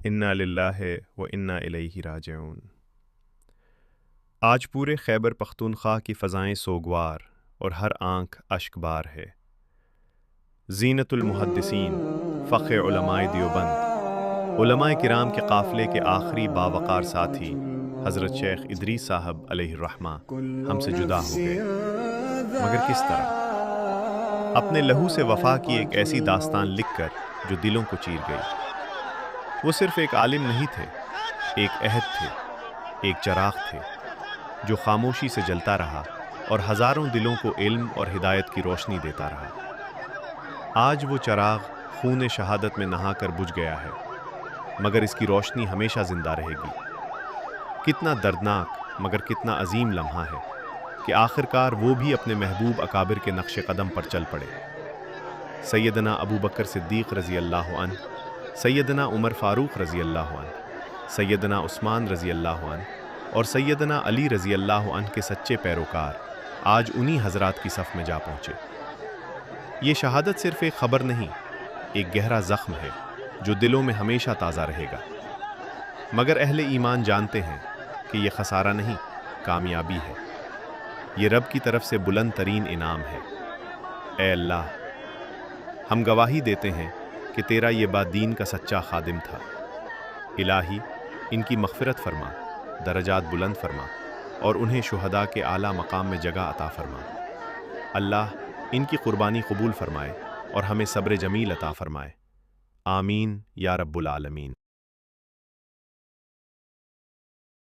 انا للہ و انا الیہ راجعون۔ آج پورے خیبر پختونخوا کی فضائیں سوگوار اور ہر آنکھ اشک بار ہے۔ زینت المحدثین، فخر علماء دیوبند، علماء کرام کے قافلے کے آخری باوقار ساتھی حضرت شیخ ادریس صاحب علیہ الرحمہ ہم سے جدا ہو گئے، مگر کس طرح؟ اپنے لہو سے وفا کی ایک ایسی داستان لکھ کر جو دلوں کو چیر گئی۔ وہ صرف ایک عالم نہیں تھے، ایک عہد تھے، ایک چراغ تھے جو خاموشی سے جلتا رہا اور ہزاروں دلوں کو علم اور ہدایت کی روشنی دیتا رہا۔ آج وہ چراغ خون شہادت میں نہا کر بجھ گیا ہے، مگر اس کی روشنی ہمیشہ زندہ رہے گی۔ کتنا دردناک مگر کتنا عظیم لمحہ ہے کہ آخرکار وہ بھی اپنے محبوب اکابر کے نقش قدم پر چل پڑے۔ سیدنا ابو بکر صدیق رضی اللہ عنہ، سیدنا عمر فاروق رضی اللہ عنہ، سیدنا عثمان رضی اللہ عنہ اور سیدنا علی رضی اللہ عنہ کے سچے پیروکار آج انہی حضرات کی صف میں جا پہنچے۔ یہ شہادت صرف ایک خبر نہیں، ایک گہرا زخم ہے جو دلوں میں ہمیشہ تازہ رہے گا۔ مگر اہل ایمان جانتے ہیں کہ یہ خسارہ نہیں، کامیابی ہے۔ یہ رب کی طرف سے بلند ترین انعام ہے۔ اے اللہ، ہم گواہی دیتے ہیں کہ تیرا یہ با دین کا سچا خادم تھا۔ الہی، ان کی مغفرت فرما، درجات بلند فرما اور انہیں شہداء کے اعلیٰ مقام میں جگہ عطا فرما۔ اللہ ان کی قربانی قبول فرمائے اور ہمیں صبر جمیل عطا فرمائے۔ آمین یا رب العالمین۔